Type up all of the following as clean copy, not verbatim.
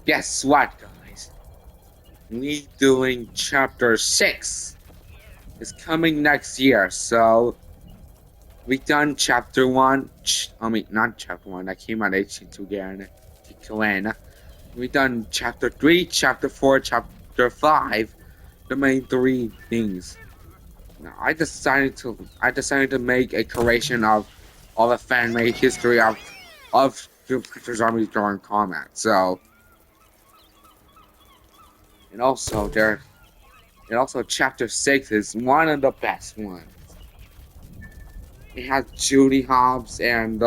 Guess what, guys? We doing chapter 6. It's coming next year, so we done chapter 1. I mean, not chapter 1, that came out 82 again. We done chapter 3, chapter 4, chapter 5. The main three things. Now, I decided to make a creation of all the fan made history of the Pictures Army during combat. So, and also there and also chapter 6 is one of the best ones. It has Judy Hobbs and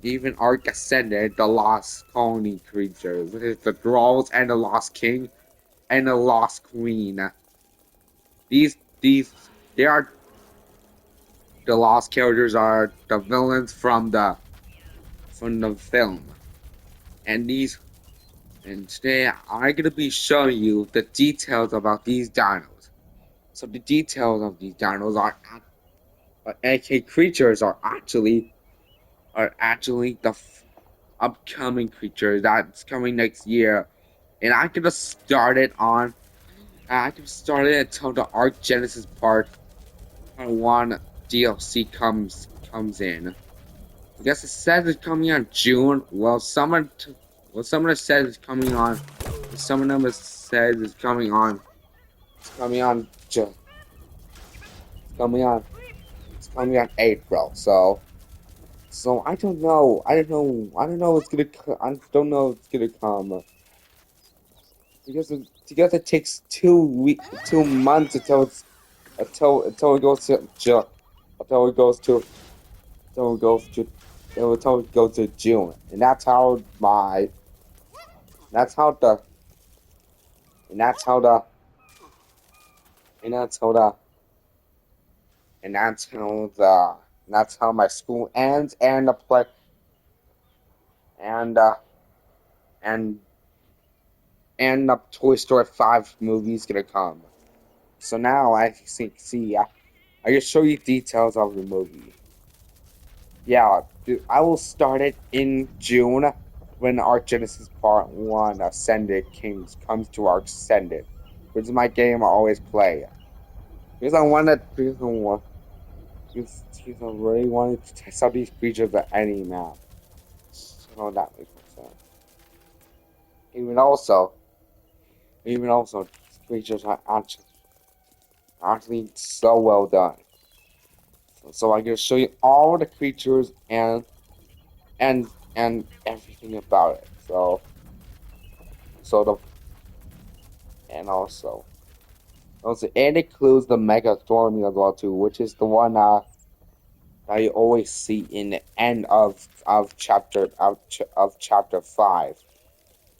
even Ark Ascended, the Lost Colony creatures. It is the Thralls and the Lost King and the Lost Queen. These they are the lost characters are the villains from the film. And these and today I'm gonna be showing you the details about these dinos. So the details of these dinos AK creatures are actually the upcoming creature that's coming next year, and I can start it until the Arc Genesis part one DLC comes in. I guess it says it's coming on June. Someone says it's coming on. Someone else says it's coming on. It's coming on. It's coming on. It's coming on April. So I don't know. I don't know. I don't know. It's gonna. I don't know. If it's gonna come because it takes 2 months until it goes to until it goes to until it goes to until it goes to June, and that's how the and that's how the and that's how the and that's how my school ends and the play and and and the Toy Story 5 movie's gonna come. So now I can show you details of the movie. Yeah, dude, I will start it in June when Arc Genesis Part 1 Ascended Kings comes to Arc Ascended, which is my game I always play. Because I really wanted to test out these creatures at any map. So that makes more sense. Even also, these creatures are actually so well done. So I'm gonna show you all the creatures and everything about it. So the and also it includes the Mega Stormy as well too, which is the one that you always see in the end of chapter 5,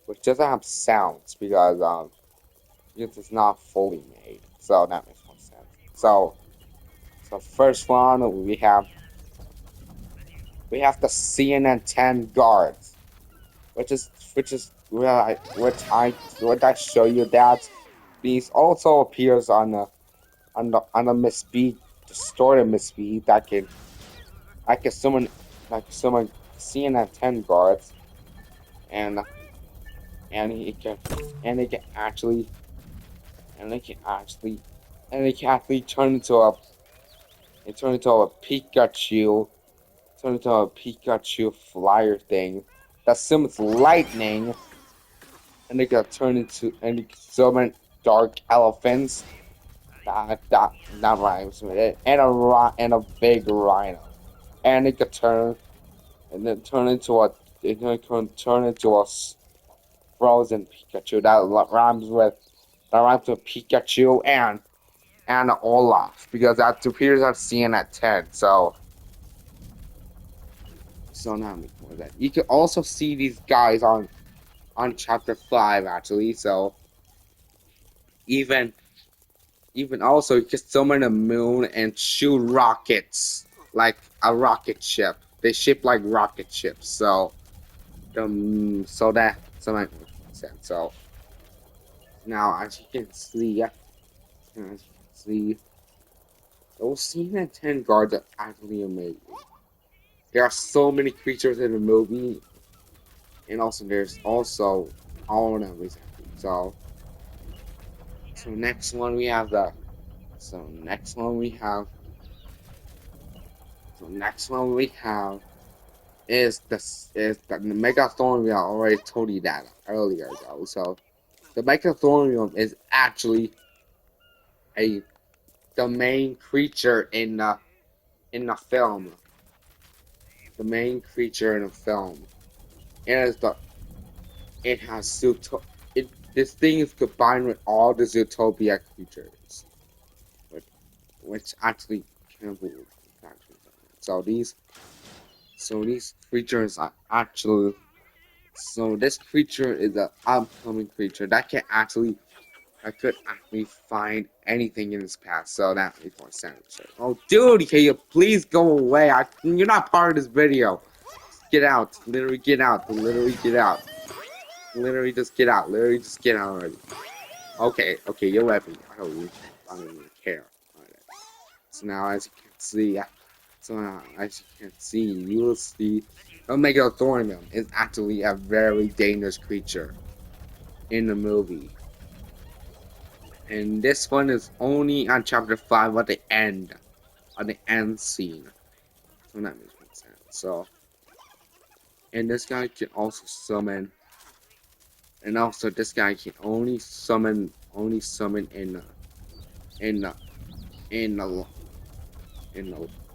which doesn't have sounds because it's not fully made. So that makes more sense. So first one we have the CNN 10 guards, which is which I show you that these also appears on the misspeed distorted misspeed that can summon CNN 10 guards, and and he can and they can actually and they can actually and they can actually Pikachu turn into a Pikachu flyer thing that summons lightning, and they can summon dark elephants. That rhymes with it, and a big rhino, and it could turn and then turn into a frozen Pikachu that rhymes with Pikachu and Olaf, because that appears I've seen at 10. So now before that, you can also see these guys on chapter 5 actually. So even even also you can summon a moon and shoot rockets like a rocket ship. They ship like rocket ships. So that makes sense. So now as you can see, those CNN 10 guards are actually amazing. There are so many creatures in the movie, and also there's also all of them exactly. So next one we have the so next one we have so next one we have is the Megathorium. I already told you that earlier though. So the Megathorium is actually a the main creature in the film. The main creature in the film. It is the it has it this thing is combined with all the Zootopia creatures, which actually can't believe actually. So these creatures are actually this creature is an upcoming creature that can actually I could actually find anything in his past, so that makes more sense. Oh, dude, can you please go away? You're not part of this video. Get out. Literally get out. Literally get out. Literally just get out. Literally just get out already. Okay, you're left me. I don't even care. Alright. So now, as you can see, you will see Omegathorium is actually a very dangerous creature in the movie. And this one is only on chapter 5 at the end scene. So that makes more sense. So, and this guy can also summon, and also this guy can only summon in the, in the,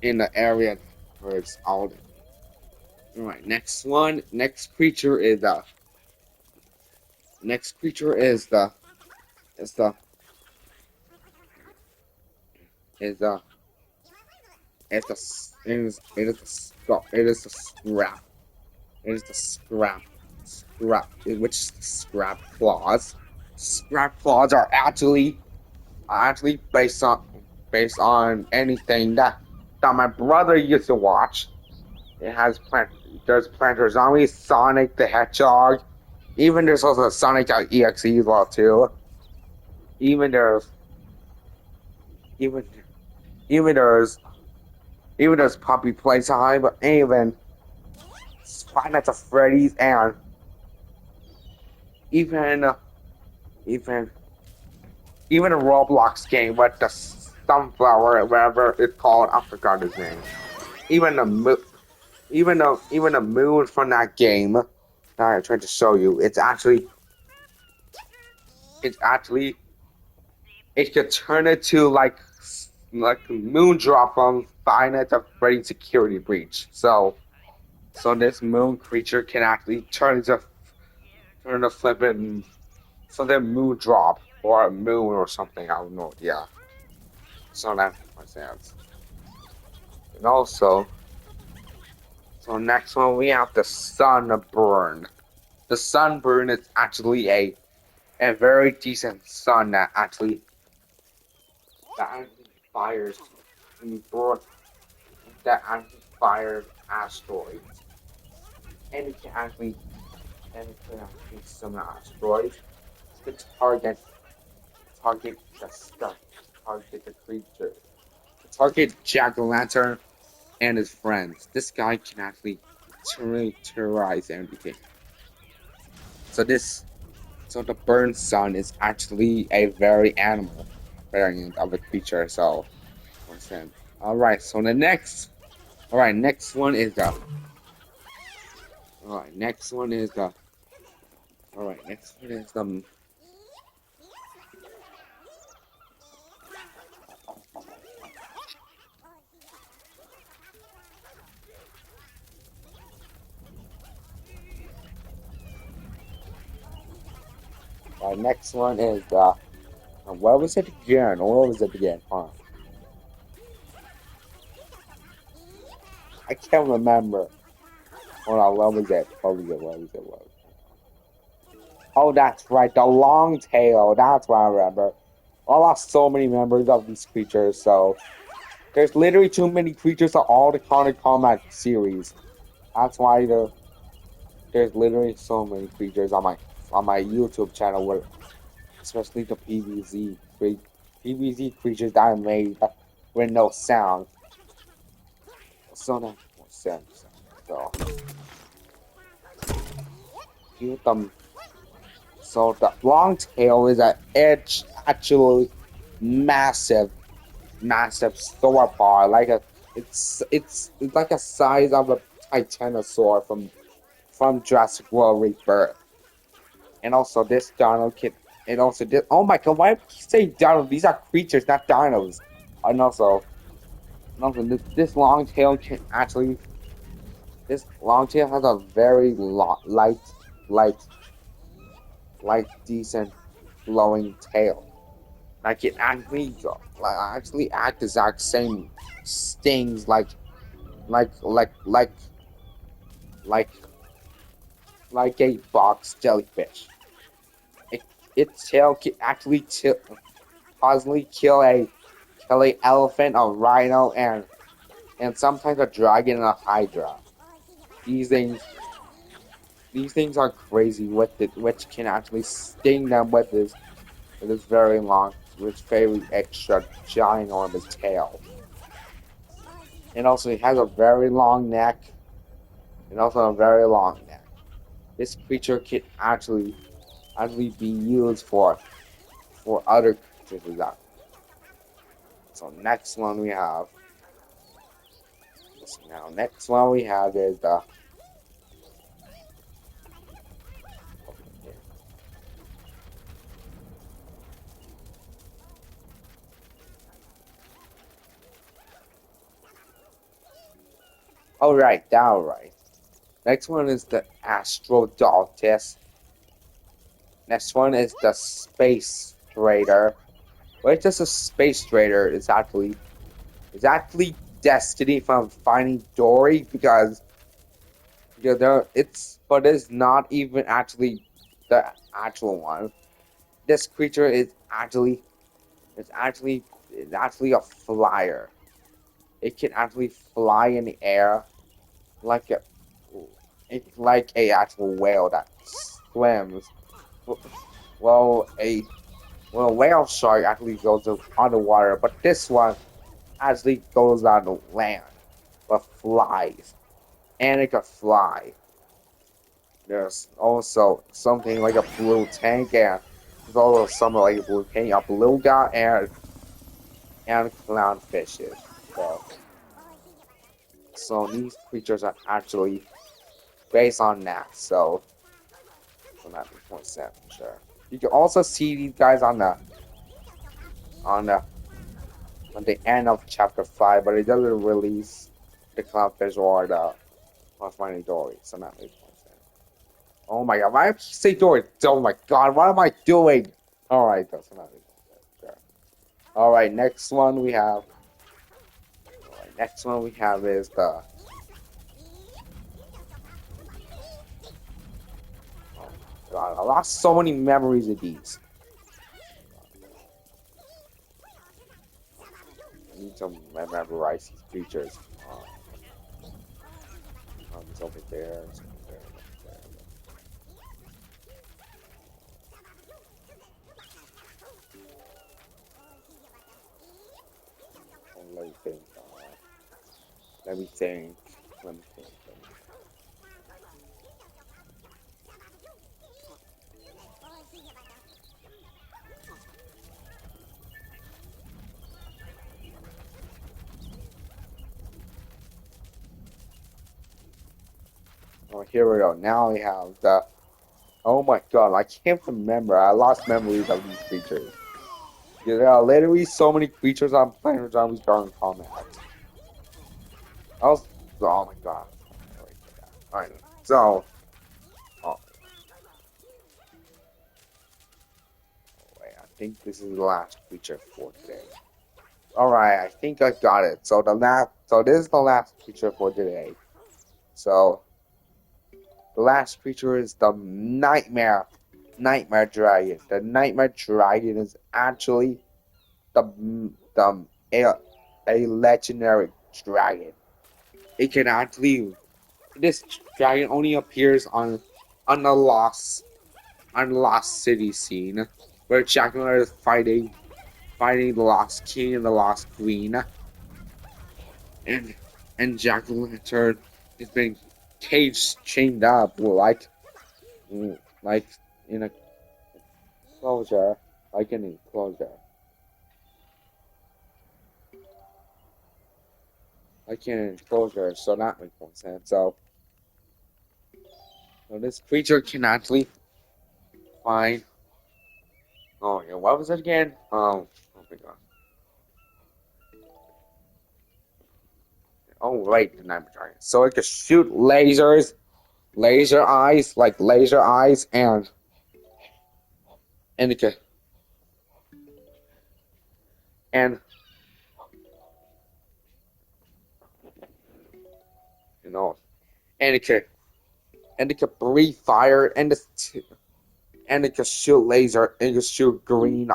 in the area where it's all. Alright, next creature is is the, is the, it is the scrap. It is the which is the scrap claws. Scrap claws are actually based on anything that my brother used to watch. It has there's Planter Zombies, Sonic the Hedgehog, even there's also Sonic.exe as well too. Even there's even even there's Puppy Playtime, even Five Nights at Freddy's, and even even even a Roblox game with the sunflower, whatever it's called, I forgot his name. Even the moon from that game that I tried to show you, it's actually it could turn into like a moon drop from Five Nights at Freddy's Security Breach. So this moon creature can actually turn a flippin' something moon drop or a moon or something. I don't know. Yeah. So that makes sense. And also, so next one we have the sunburn. The sunburn is actually a very decent sun that actually fires that actually fires asteroids. And it can actually summon asteroids to target the stuff, target the creature, target Jack o' Lantern and his friends. This guy can actually really terrorize everything. So the burn sun is actually a very animal variant of the creature. So, all right. So the next, all right, next one is the, all right, next one is the, all right, next one is the. Next one is the. What was it again? What was it again? Huh? I can't remember. Hold on, what was it? What was it? What was it? What was it? Oh, that's right. The long tail. That's what I remember. I lost so many members of these creatures, so there's literally too many creatures of all the Kombat series. That's why there's literally so many creatures on my YouTube channel, where especially the PVZ creatures that I made with no sound. So that makes sense. So Give them. So the long tail is a it's actually massive, massive sauropod. It's like a size of a titanosaur from Jurassic World Rebirth. And also this dino can and also this oh my god, why do you say dino? These are creatures, not dinos. And also this long tail can actually this long tail has a very light, decent flowing tail. Like it actually act exact same stings like like like like like a box jellyfish. It, its tail can actually possibly kill a elephant, a rhino, and sometimes a dragon and a hydra. These things these things are crazy with it, which can actually sting them with this very long, with very extra ginormous tail. And also it has a very long neck, and also a very long neck. This creature can actually be used for other creatures as well. So next one we have now next one we have is the all right. Next one is the Astrodoltis. Next one is the Space Raider. Which is a Space Raider is actually Destiny from Finding Dory because it's not even actually the actual one. This creature is actually a flyer. It can actually fly in the air like a like a actual whale that swims. Well, a whale shark actually goes underwater, but this one actually goes on the land, but flies, and it can fly. There's also something like a blue tank, and there's also something like a blue tank, a blue guy, and clownfishes. So, so these creatures are actually based on that. So that makes more sense for sure. You can also see these guys on the on the end of chapter 5, but it doesn't release the clownfish or the finding Dory. So that makes more sense. Oh my god, why did you say Dory? Oh my god, what am I doing? Alright, that's not makes more sense. Sure. Alright, next one we have. Alright, next one we have is the. Oh god, I lost so many memories of these. I need to memorize these creatures. It's over there. It's over there. Over there. Let me think. Let me think. Let me think. Oh, here we go. Now we have the. Oh my god, I can't remember. I lost memories of these creatures. Yeah, there are literally so many creatures I'm playing with Zombies Garden Combat. I was. Oh my god. Alright, so. Oh, wait, I think this is the last creature for today. Alright, I think I got it. So this is the last creature for today. So the last creature is the Nightmare Dragon. The Nightmare Dragon is actually the the a, a legendary dragon. It can actually this dragon only appears on the lost city scene where Jack Miller is fighting the lost king and the lost queen, and Jack Lantern is being caged chained up like in a closure, like an enclosure, like in an enclosure. So that makes more sense. So this creature can actually find. Oh yeah, what was it again? Oh my god. Oh wait, the Night Dragon. So it can shoot lasers, laser eyes, and it can and you know and it can breathe fire and it can shoot laser and it can shoot green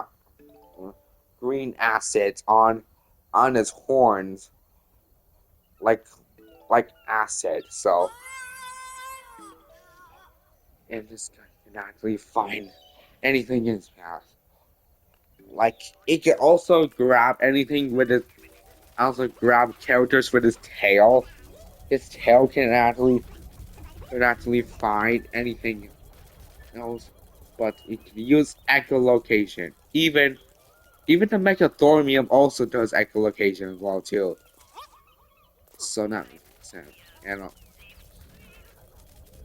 acids on its horns like acid. So and this guy can actually find anything in his path. Like it can also grab anything with its also grab characters with his tail. His tail can actually find anything else, but it can use echolocation. Even the Mechathormium also does echolocation as well too. So that makes sense. And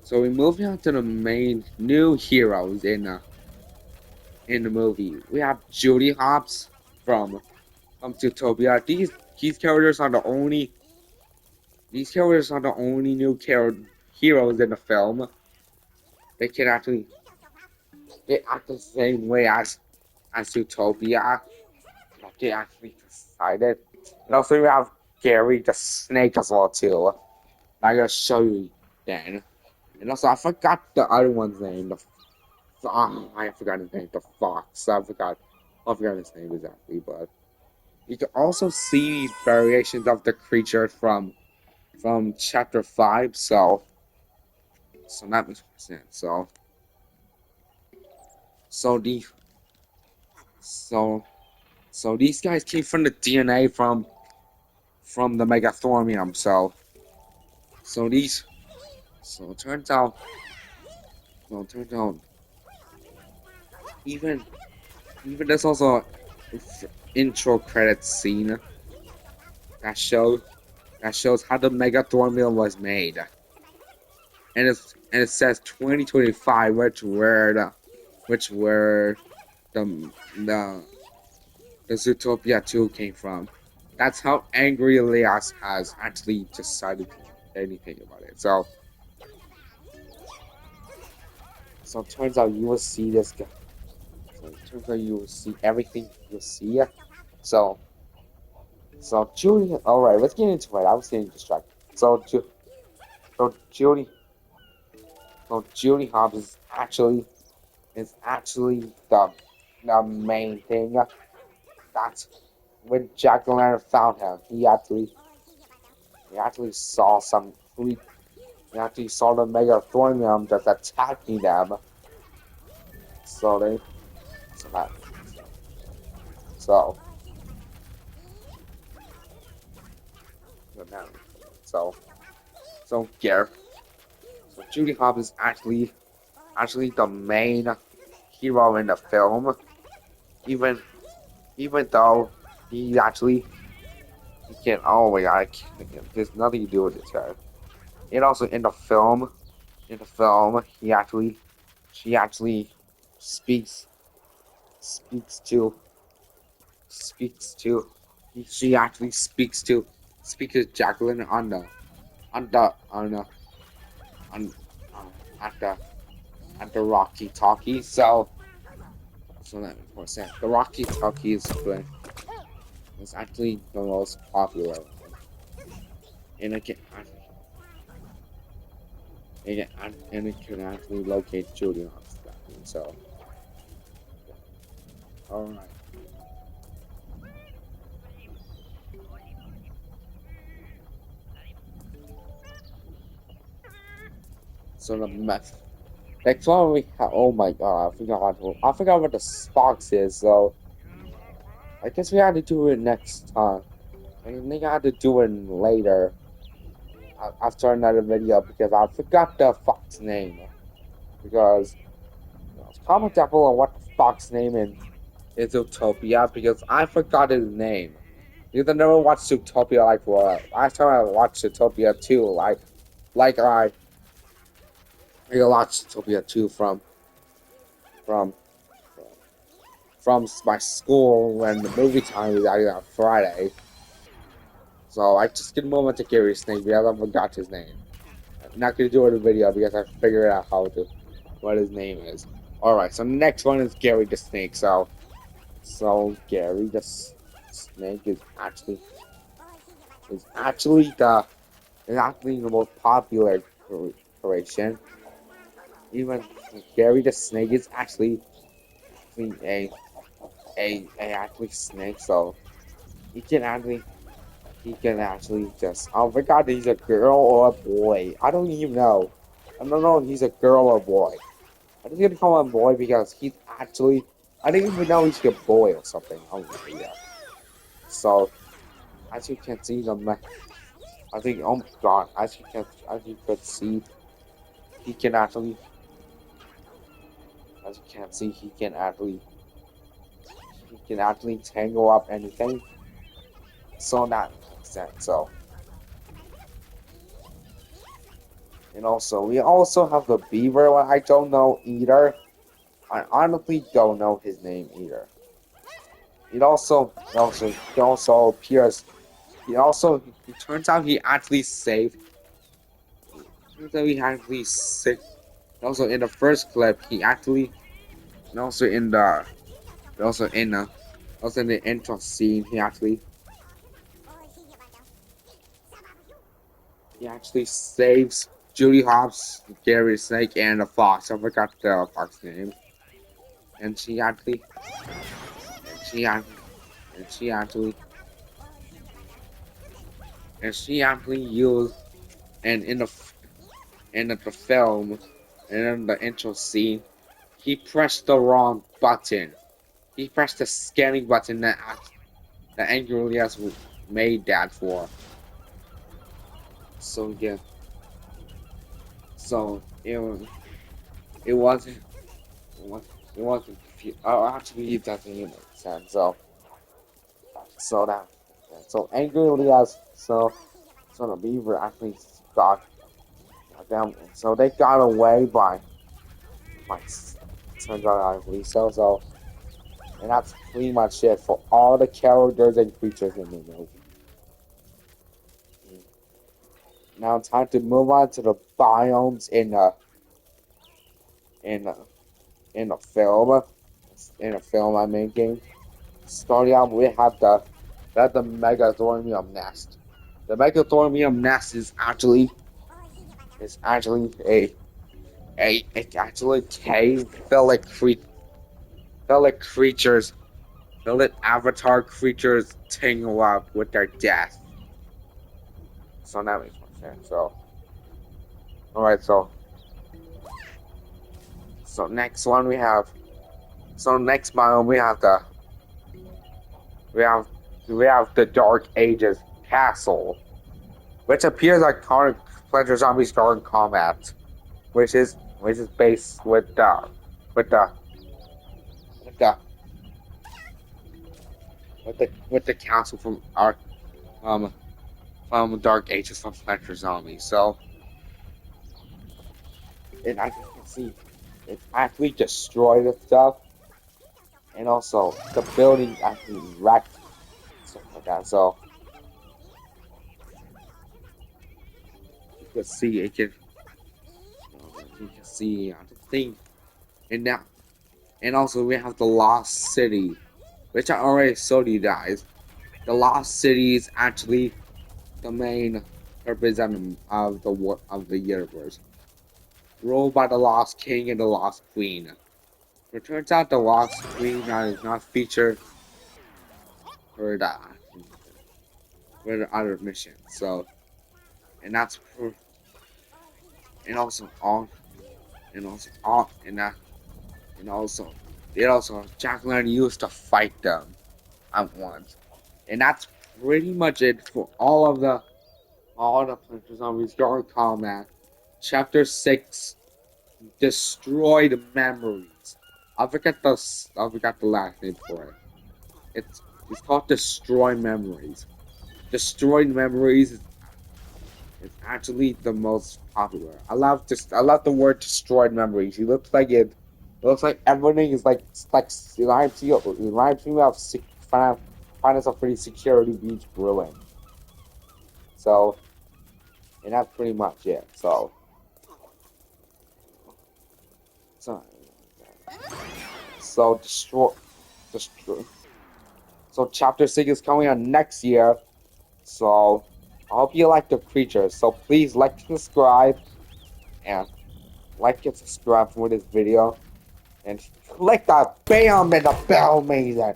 so we move on to the main new heroes in the movie. We have Judy Hopps from Zootopia. These characters are the only new heroes in the film. They can actually they act the same way as Zootopia. Like they actually decided. And also we have Gary the Snake as well too. I'm gonna show you then. And also I forgot the other one's name. I forgot his name. The Fox. I forgot his name exactly. But you can also see variations of the creature from chapter 5. So that makes sense. So the so so these guys came from the DNA from the Megathormium. So these so it turns out even there's also intro credits scene that shows how the Megathormium was made, and it says 2025, which where the the Zootopia 2 came from. That's how angry Elias has actually decided to do anything about it. So it turns out you will see this guy. So it turns out you will see everything you see. So Judy, all right, let's get into it. I was getting distracted. So Judy, Judy Hobbs is actually the main thing. That's when Jack o' Lantern found him. He actually saw some creep. He actually saw the Megathormium just attacking them. So they so that so so now so so Gareth. So Judy Hopps is actually the main hero in the film. Even though he actually he can't. Oh my god! There's nothing to do with this guy. And also in the film, she actually speaks speaks to speaks to she actually speaks to Jacqueline on the on the on at the Rocky Talkie. So that makes more sense. The Rocky Talkie is actually the most popular one, and it can actually locate Judy on stuff. So, all right. So the next one we have. Oh my god, I forgot what the box is. So I guess we have to do it next time. I think I have to do it later after another video because I forgot the fox name. because comment down below what the fox name in Zootopia because I forgot his name. Because I never watched Zootopia like for last time I watched Zootopia 2, like I watched Zootopia 2 from from my school when the movie time was out on Friday. So I just get a moment to carry his name because I forgot his name. I'm not gonna do it in a video because I figured out what his name is. Alright, so next one is Gary the Snake. So Gary the Snake is actually the most popular creation. Even Gary the Snake is actually a actually snake, so he can actually just I forgot he's a girl or a boy. I don't even know. I don't know if he's a girl or a boy. I'm just gonna call him boy because he's actually I didn't even know he's a boy or something. I don't know yet. So as you can see I think oh my god, as you could see he can actually as you can see he can actually tangle up anything. So that makes sense. So and also we also have the beaver one I don't know either. I honestly don't know his name either. It also appears. It turns out he actually saved. Turns out he actually saved. Also in the first clip, and also in the, also in the, also in the intro scene, he actually saves Judy Hopps, Gary Snake, and the fox. I forgot the fox name, and she actually, and she actually, and she actually used, and in the film, and in the intro scene, he pressed the wrong button. He pressed the scanning button that Angry has made that for. So yeah, so it wasn't it wasn't actually it doesn't even make sense. So that so Angry Elias so the beaver actually got them. So they got away by turns out actually so. And that's pretty much it for all the characters and creatures in the movie. Now time to move on to the biomes in the in the film. In the film I'm making. Starting out we have the Megathormium nest. The Megathormium nest is actually it's actually a cave filled with creatures filled with avatar creatures tangle up with their death. So that makes more sense. So alright, so next one we have. So next biome we have we have the Dark Ages Castle, which appears like Pleasure Zombies Garden Combat, which is based with the with the with the castle um from Dark Ages from Pleasure Zombies. So and I can see it actually destroyed itself, and also the building actually wrecked stuff like that. So you can see it can you can see I think and now and also we have the Lost City, which I already showed you guys. The Lost City is actually the main representative of the universe, ruled by the Lost King and the Lost Queen. It turns out the Lost Queen is not featured for the other mission. So and that's for, and also all and also all and also Jacqueline used to fight them at once. And that's pretty much it for all the Planters Zombies Dark Combat. Chapter 6 Destroyed memories. I forgot the last name for it. It's called Destroy Memories. Destroyed Memories is actually the most popular. I love the word destroyed memories. It looks like everything is like it reminds me of Finance of Pretty Security Beach Ruin. So and that's pretty much it. So so destroy. So chapter 6 is coming out next year. So I hope you like the creatures. So please like and subscribe and subscribe for this video and click the bell and the bell mason.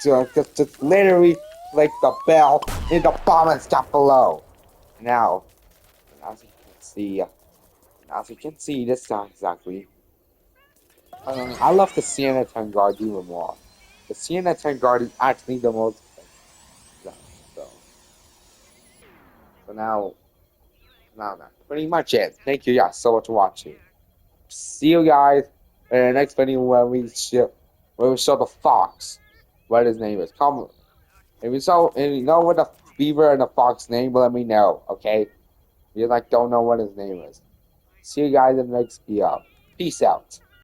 So just literally click the bell in the comments down below. Now, as you can see, this time exactly. I love the Sienna 10 guard even more. The Sienna 10 guard is actually the most. So, so now that's pretty much it. Thank you guys so much for watching. See you guys in the next video when we show the fox. What his name is. Come if you know what the beaver and the fox name, let me know, okay? You don't know what his name is. See you guys in the next video. Peace out.